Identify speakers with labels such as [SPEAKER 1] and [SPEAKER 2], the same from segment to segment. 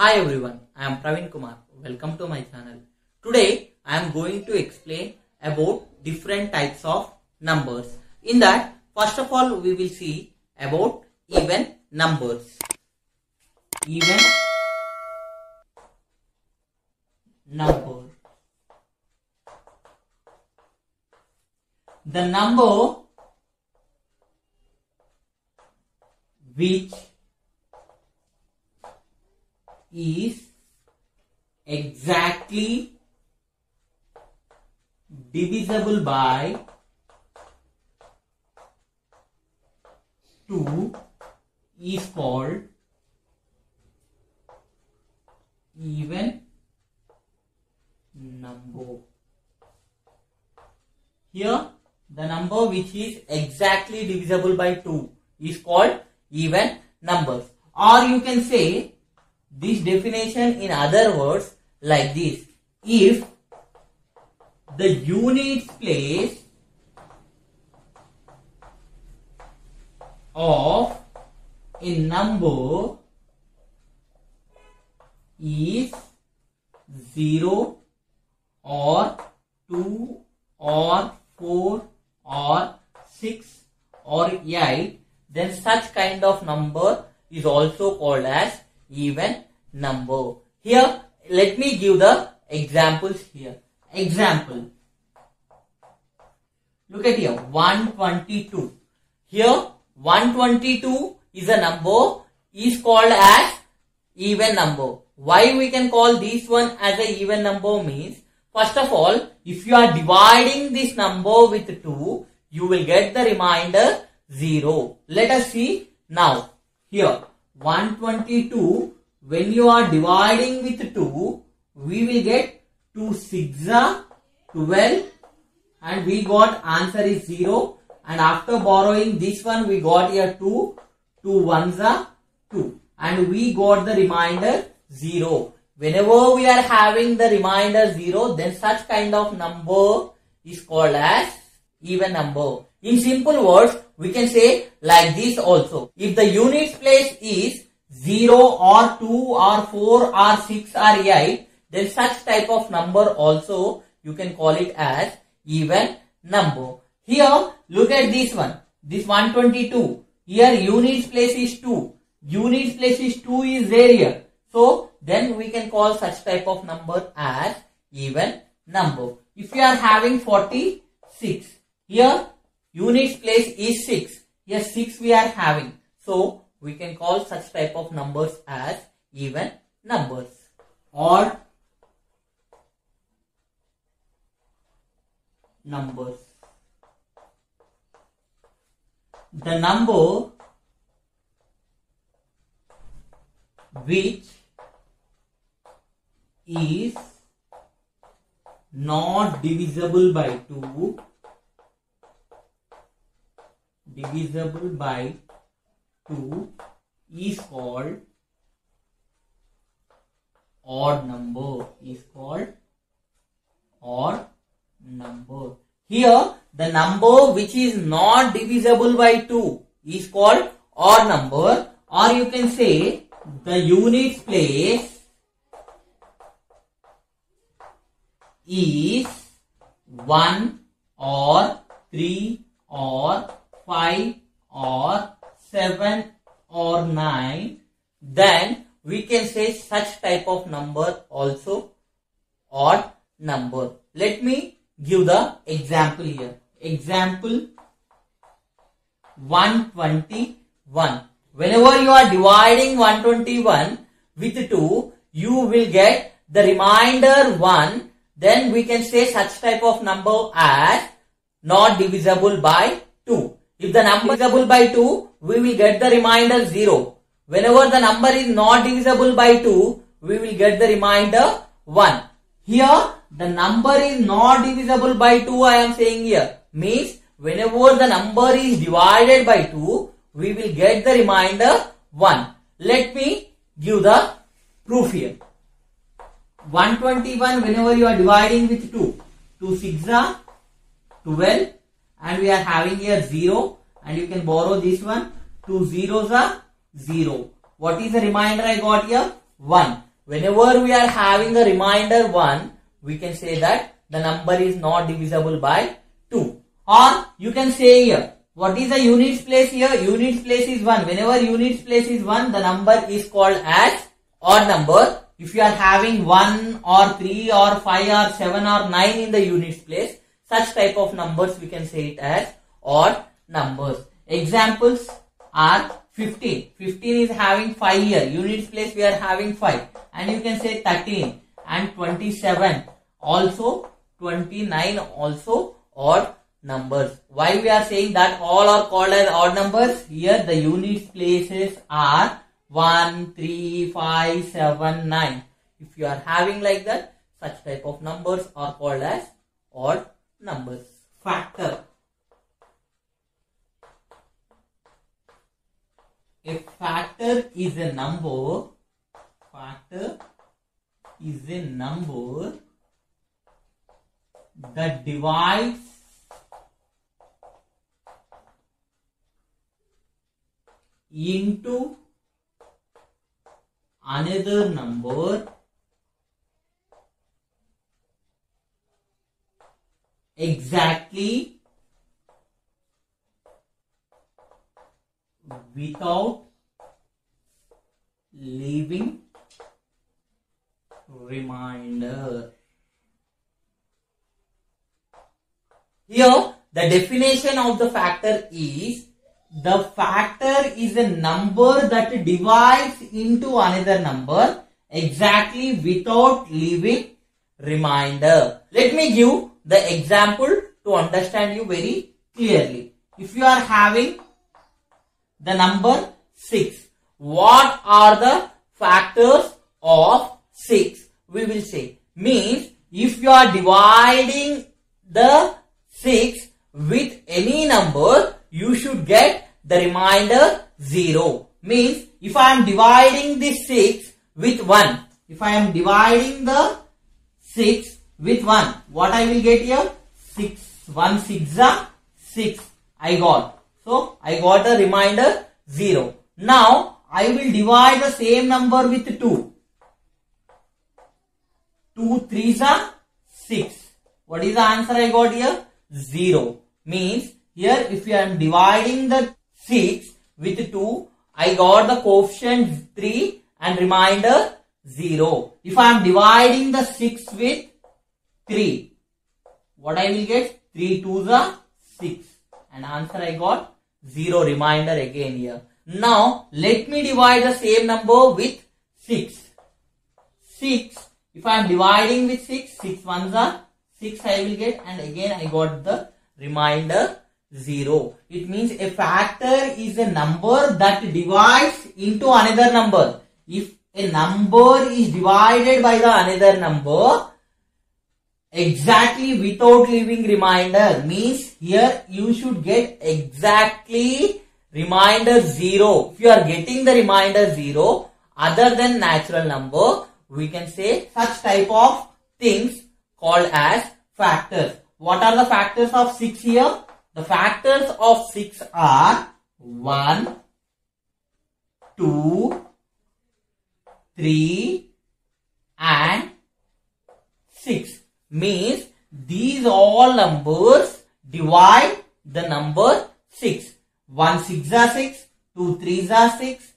[SPEAKER 1] Hi everyone, I am Praveen Kumar. Welcome to my channel. Today I am going to explain about different types of numbers. In that, first of all we will see about even numbers. Even number. The number which is exactly divisible by 2 is called even number. Here the number which is exactly divisible by 2 is called even numbers, or you can say this definition in other words like this: if the units place of a number is 0 or 2 or 4 or 6 or 8, then such kind of number is also called as even number. Here let me give the examples here. Example, look at here, 122. Here 122 is a number is called as even number. Why we can call this one as a even number means, first of all, if you are dividing this number with 2, you will get the remainder 0. Let us see now. Here 122, when you are dividing with 2, we will get 2 6 are 12 and we got answer is 0, and after borrowing this one we got here 2 1s are 2 and we got the remainder 0. Whenever we are having the remainder 0, then such kind of number is called as even number. In simple words, we can say like this also: if the units place is 0 or 2 or 4 or 6 or 8, then such type of number also you can call it as even number. Here look at this one, this 122. Here units place is 2. Units place is 2 is there here. So then we can call such type of number as even number. If you are having 46, here units place is 6. Here 6 we are having. So we can call such type of numbers as even numbers. Odd numbers. The number which is not divisible by 2 is called odd number. Here the number which is not divisible by 2 is called odd number, or you can say the units place is 1 or 3 or 5 or 7 or 9, then we can say such type of number also odd number. Let me give the example here. Example 121. Whenever you are dividing 121 with 2, you will get the remainder 1. Then we can say such type of number as not divisible by 2. If the number is divisible by 2, we will get the remainder 0. Whenever the number is not divisible by 2, we will get the remainder 1. Here the number is not divisible by 2, I am saying here, means whenever the number is divided by 2, we will get the remainder 1. Let me give the proof here. 121, whenever you are dividing with 2, 2 6 are 12 and we are having here 0, and you can borrow this one, 2 zeros are 0. What is the remainder I got here? 1. whenever we are having a remainder 1, we can say that the number is not divisible by 2. Or you can say here, what is the units place here? Units place is 1. Whenever units place is 1, the number is called as odd number. If you are having 1 or 3 or 5 or 7 or 9 in the units place, such type of numbers we can say it as odd numbers. Examples are 15. 15 is having 5 here. Units place we are having 5. And you can say 13 and 27. Also 29 also odd numbers. Why we are saying that all are called as odd numbers? Here the units places are 1, 3, 5, 7, 9. If you are having like that, such type of numbers are called as odd numbers. Factor. A factor is a number. Factor is a number that divides into another number exactly without leaving remainder. Here the definition of the factor is, the factor is a number that divides into another number exactly without leaving remainder. Let me give the example to understand you very clearly. If you are having the number 6, what are the factors of 6? We will say, means if you are dividing the 6 with any number, you should get the remainder 0. Means if I am dividing this 6 with 1, if I am dividing the 6 with 1, what I will get here? 6. 1 6 are 6 I got. So I got a remainder 0. Now I will divide the same number with 2. 2 3s are 6. What is the answer I got here? 0. Means here if I am dividing the 6 with 2, I got the coefficient 3 and remainder 0. If I am dividing the 6 with 3, what I will get? 3 2s are 6 and answer I got 0, remainder again here. Now let me divide the same number with 6. 6, if I am dividing with 6, 6 1s are 6 I will get, and again I got the remainder 0. It means a factor is a number that divides into another number. If a number is divided by the another number exactly without leaving remainder, means here you should get exactly remainder 0. If you are getting the remainder 0 other than natural number, we can say such type of things called as factors. What are the factors of 6 here? The factors of 6 are 1, 2, 3 and 6. Means these all numbers divide the number 6. 1 6 are 6, 2 3s are 6,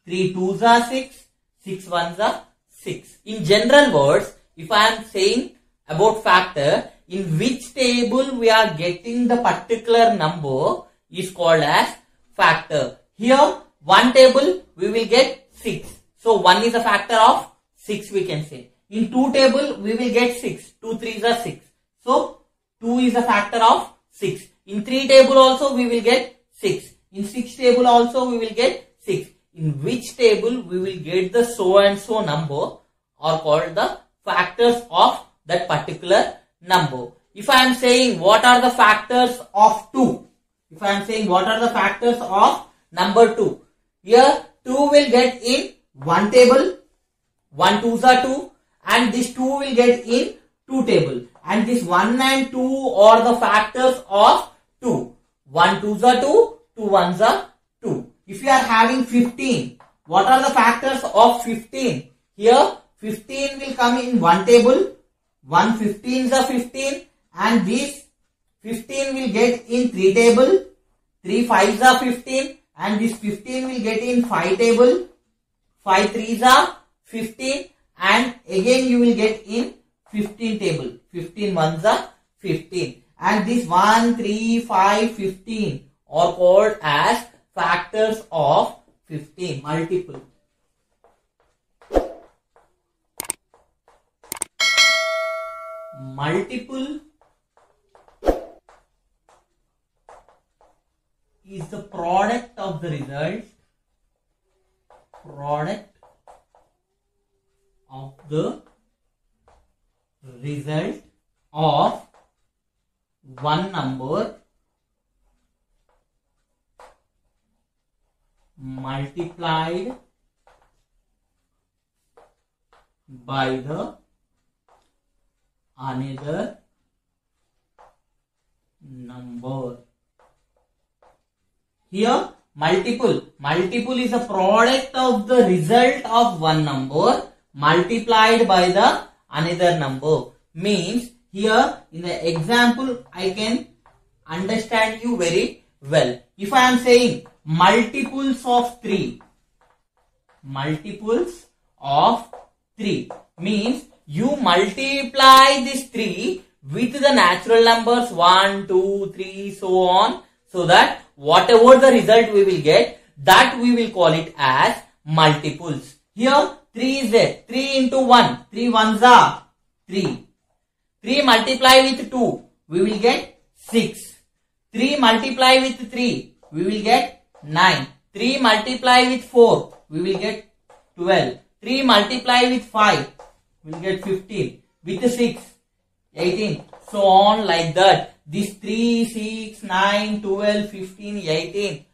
[SPEAKER 1] 3 2s are 6, 6 1s are 6. In general words, if I am saying about factor, in which table we are getting the particular number is called as factor. Here one table we will get 6. So 1 is a factor of 6 we can say. In 2 table we will get 6. 2 3s are 6. So 2 is a factor of 6. In 3 table also we will get 6. In 6 table also we will get 6. In which table we will get the so and so number are called the factors of that particular number. If I am saying what are the factors of 2, if I am saying what are the factors of number 2, here 2 will get in one table, 1 2s are 2, and this 2 will get in 2 table, and this 1 and 2 are the factors of 2. 1 2s are 2, 2 1s are 2. If you are having 15, what are the factors of 15? Here 15 will come in one table. 1 15s are 15, and this 15 will get in 3 table. 3 5s are 15, and this 15 will get in 5 table. 5 3s are 15, and again you will get in 15 table. 15 1s are 15, and this 1 3 5 15 are called as factors of 15, multiple. Multiple is the product of the result, of one number multiplied by the another number. Here multiple is a product of the result of one number multiplied by the another number. Means here in the example I can understand you very well. If I am saying multiples of 3 means you multiply this 3 with the natural numbers 1, 2, 3, so on, so that whatever the result we will get, that we will call it as multiples. Here 3 is there. 3 into 1. 3 ones are 3. 3 multiply with 2. We will get 6. 3 multiply with 3. We will get 9. 3 multiply with 4. We will get 12. 3 multiply with 5. We will get 15. With 6. 18. So on like that. These 3, 6, 9, 12, 15, 18.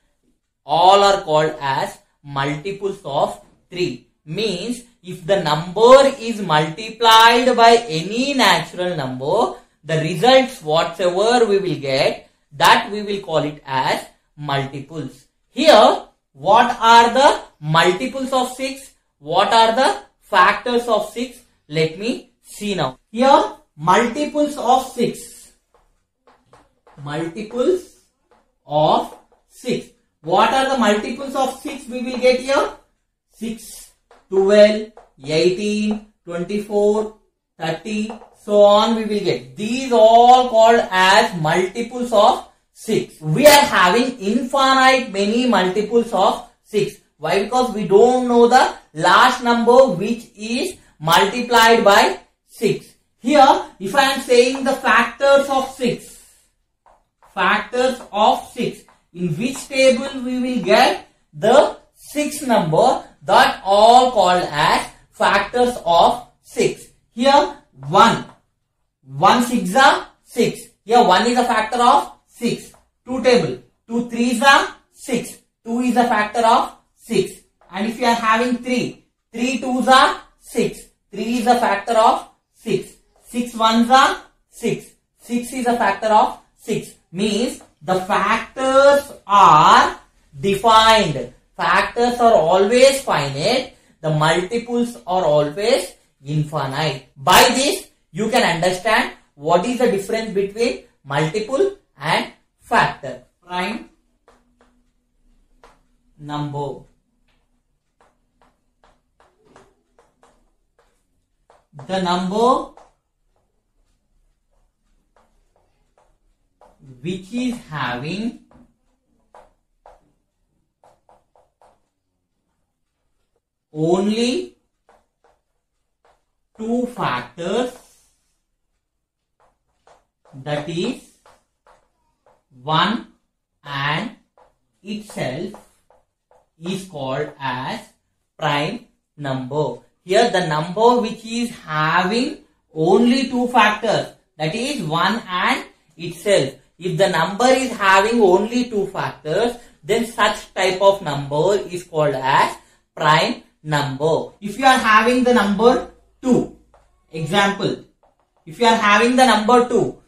[SPEAKER 1] All are called as multiples of 3. Means if the number is multiplied by any natural number, the results whatever we will get, that we will call it as multiples. Here, what are the multiples of 6? What are the factors of 6? Let me see now. Here, multiples of 6. Multiples of 6. What are the multiples of 6 we will get here? 6, 12, 18, 24, 30, so on we will get. These all called as multiples of 6. We are having infinite many multiples of 6. Why? Because we don't know the last number which is multiplied by 6. Here, if I am saying the factors of 6, in which table we will get the 6 number, that all called as factors of 6. Here 1 6 are 6. Here 1 is a factor of 6. 2 table. 2 3s are 6. 2 is a factor of 6. And if you are having 3 2s are 6. 3 is a factor of 6. 6 1s are 6. 6 is a factor of 6. Means the factors are defined. Factors are always finite. The multiples are always infinite. By this, you can understand what is the difference between multiple and factor. Prime number. The number which is having only 2 factors, that is 1 and itself, is called as prime number. Here the number which is having only 2 factors, that is 1 and itself. If the number is having only 2 factors, then such type of number is called as prime number. If you are having the number 2, example, if you are having the number 2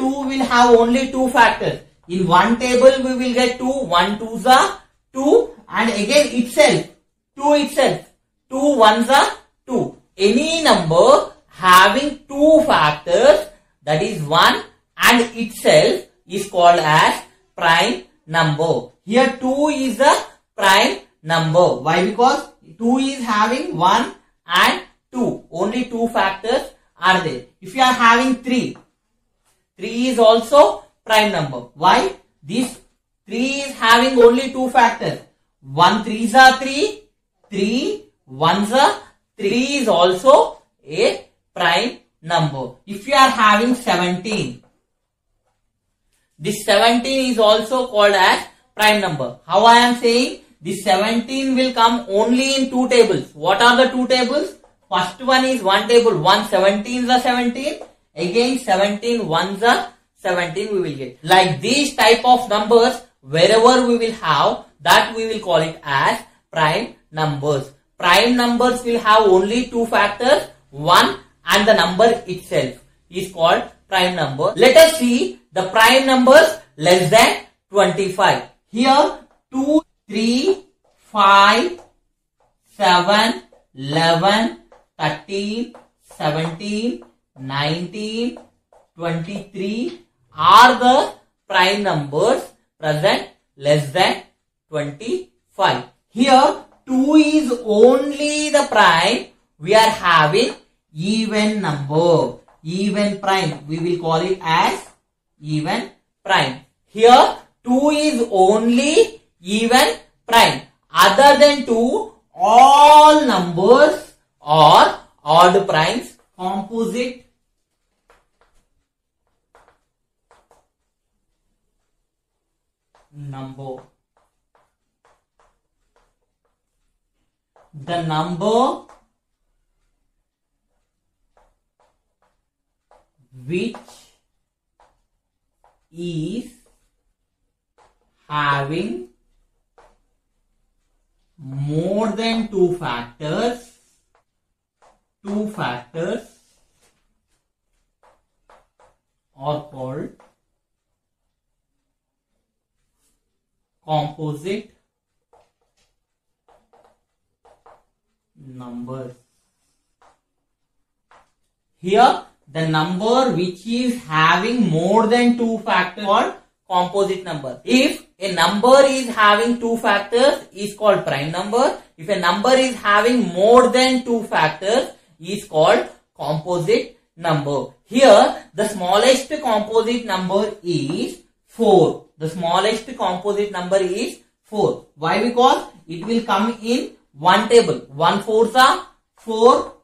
[SPEAKER 1] will have only 2 factors. In one table we will get 2, 1 2s are 2, and again itself, 2 itself, 2 1s are 2. Any number having two factors, that is 1 and itself, is called as prime number. Here 2 is a prime number. Why? Because 2 is having 1 and 2. Only two factors are there. If you are having 3, 3 is also prime number. Why? This 3 is having only two factors. 1 3s are 3, 3 1s are 3 is also a prime number. If you are having 17, this 17 is also called as prime number. How I am saying? This 17 will come only in two tables. What are the two tables? First one is one table, 1 17s are 17. Again 17 1s are 17 we will get. Like these type of numbers, wherever we will have, that we will call it as prime numbers. Prime numbers will have only two factors, 1 and the number itself is called prime number. Let us see the prime numbers less than 25. Here 2, 3, 5, 7, 11, 13, 17, 19, 23 are the prime numbers present less than 25. Here 2 is only the prime. We are having even number, even prime. We will call it as even prime. Here 2 is only even prime. Other than 2, all numbers are odd primes, composite number. The number which is having more than two factors are called composite numbers. Here the number which is having more than two factors called composite number. If a number is having two factors is called prime number. If a number is having more than two factors is called composite number. Here the smallest composite number is 4. The smallest composite number is 4. Why? Because it will come in one table. 1 4s are 4,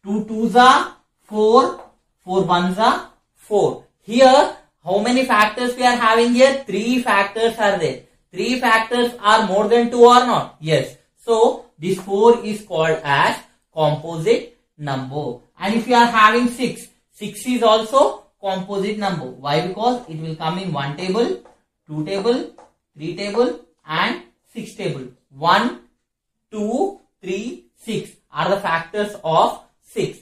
[SPEAKER 1] 2 2s are 4, 4 1s are 4. Here how many factors we are having here? 3 factors are there. 3 factors are more than 2 or not? Yes. So this 4 is called as composite number. And if you are having 6, 6 is also composite number. Why? Because it will come in one table, 2 table, 3 table and 6 table. 1, 2, 3, 6 are the factors of 6.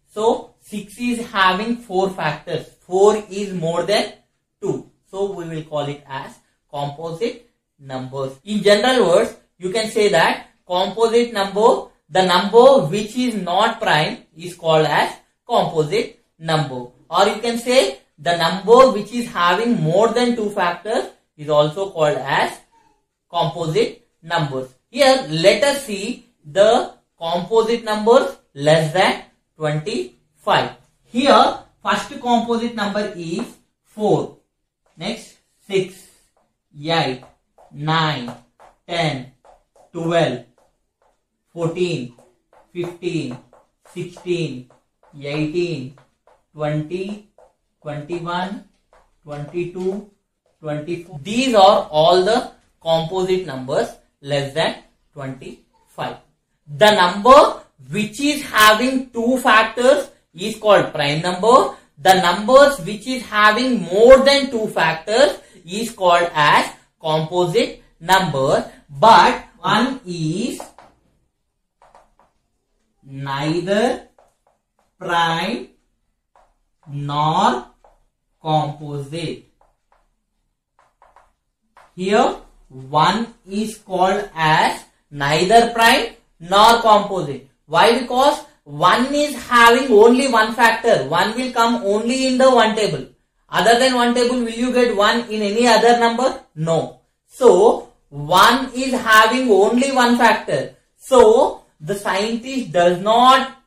[SPEAKER 1] So 6 is having 4 factors. 4 is more than 2. So we will call it as composite numbers. In general words, you can say that composite number, the number which is not prime is called as composite number. Or you can say the number which is having more than 2 factors is also called as composite numbers. Here let us see the composite numbers less than 25. Here first composite number is 4. Next 6, 8, 9, 10, 12, 14, 15, 16, 18, 20, 21, 22, 24. These are all the composite numbers less than 25. The number which is having 2 factors is called prime number. The numbers which is having more than 2 factors is called as composite number. But one is neither prime nor composite. Here one is called as neither prime nor composite. Why? Because 1 is having only one factor. 1 will come only in the one table. Other than one table, will you get 1 in any other number? No. So, 1 is having only one factor. So, the scientist does not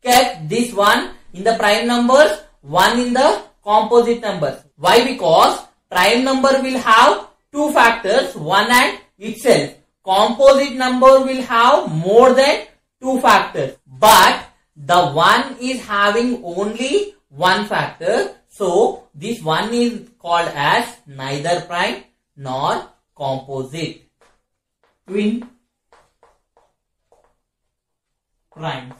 [SPEAKER 1] keep this one in the prime numbers, 1 in the composite numbers. Why? Because prime number will have two factors, 1 and itself. Composite number will have more than two factors. But the 1 is having only one factor. So, this one is called as neither prime nor composite. Twin primes.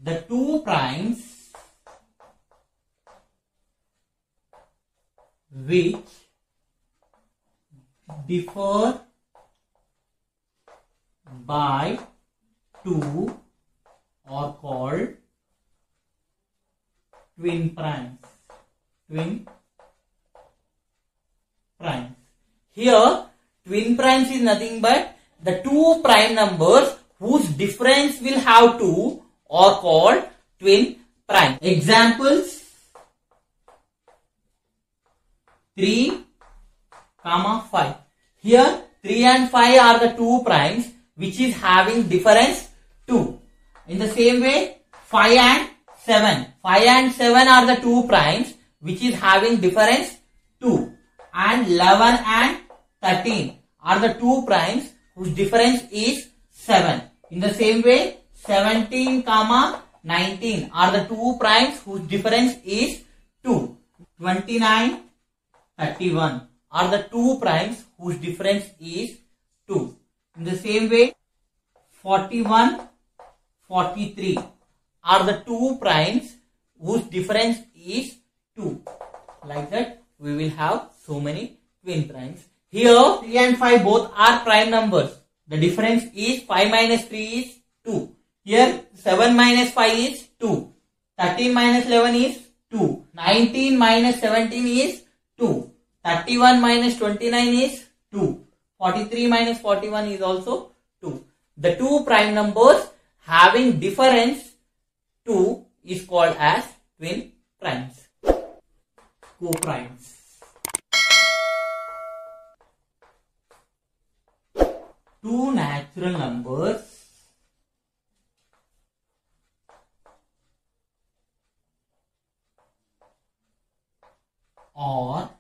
[SPEAKER 1] The two primes which differ by 2 are called twin primes. Twin primes. Here, twin primes is nothing but the two prime numbers whose difference will have 2 are called twin primes. Examples: 3, 5. Here 3 and 5 are the two primes which is having difference 2. In the same way 5 and 7. 5 and 7 are the two primes which is having difference 2. And 11 and 13 are the two primes whose difference is 7. In the same way 17, 19 are the two primes whose difference is 2. 29, 31 are the two primes whose difference is 2. In the same way 41, 43 are the two primes whose difference is 2. Like that we will have so many twin primes. Here 3 and 5 both are prime numbers. The difference is 5 minus 3 is 2. Here 7 minus 5 is 2. 13 minus 11 is 2. 19 minus 17 is 2. 31 minus 29 is 2. 43 minus 41 is also 2. The two prime numbers having difference 2 is called as twin primes. Co-primes. Two natural numbers are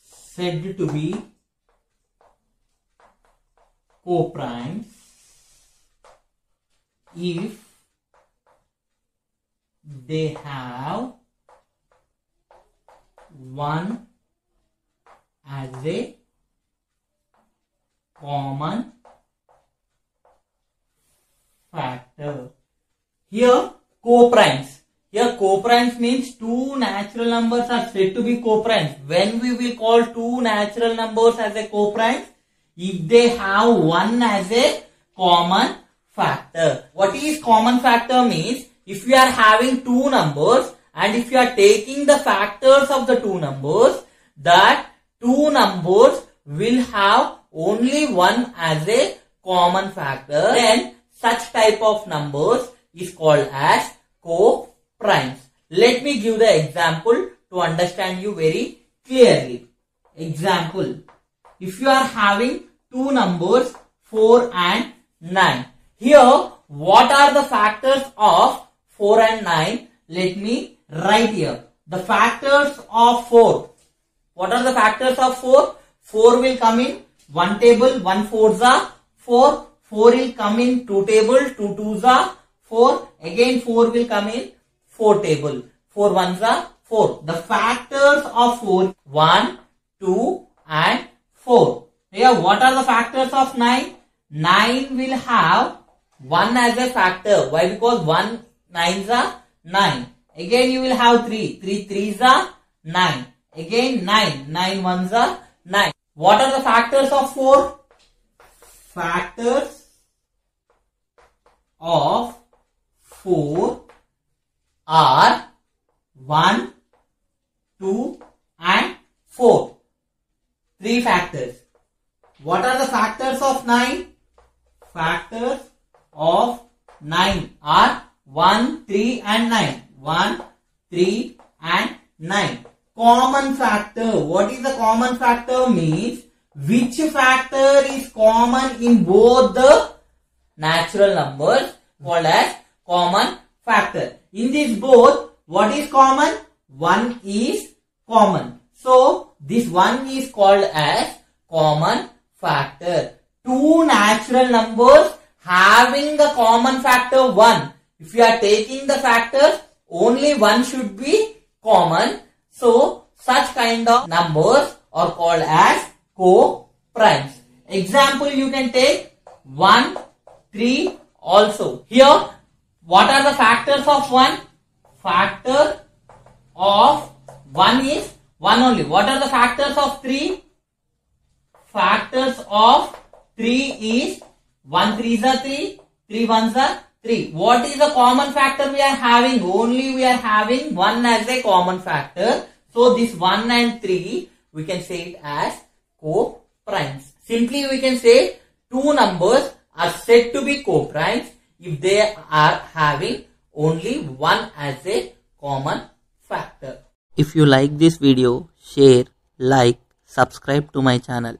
[SPEAKER 1] said to be co-primes if they have one as a common factor. Here co-primes. Here co-primes means two natural numbers are said to be co-primes. When we will call two natural numbers as a co-primes? If they have one as a common factor. What is common factor means? If you are having two numbers and if you are taking the factors of the two numbers, that two numbers will have only one as a common factor, then such type of numbers is called as co-primes. Let me give the example to understand you very clearly. Example: if you are having two numbers 4 and 9. Here what are the factors of 4 and 9? Let me write here. The factors of 4. What are the factors of 4? 4 will come in one table, 1 4s are 4. 4 will come in two table, 2 2s are 4. Again 4 will come in 4 table, 4 1s are 4. The factors of 4, 1, 2 and 4. Here what are the factors of 9? 9 will have 1 as a factor. Why? Because 1 9s are 9. Again you will have 3. 3 3s are 9. Again 9. 9 1s are 9. What are the factors of 4? Factors of 4 are 1, 2 and 4. 3 factors. What are the 9? Factors of 9 are 1, 3 and 9. 1, 3 and 9. Common factor. What is the common factor? Means which factor is common in both the natural numbers called as common factor. In this both, what is common? 1 is common. So this 1 is called as common factor. Two natural numbers having the common factor 1. If you are taking the factors, only 1 should be common. So such kind of numbers are called as co-primes. Example, you can take 1, 3 also. Here, what are the factors of 1? Factor of 1 is 1 only. What are the factors of 3? Factors of 3 is 1 3s are 3, 3 1s are 3. What is the common factor we are having? Only we are having 1 as a common factor. So this 1 and 3 we can say it as co-primes. Simply we can say two numbers are said to be co-primes if they are having only 1 as a common factor.
[SPEAKER 2] If you like this video, share, like, subscribe to my channel.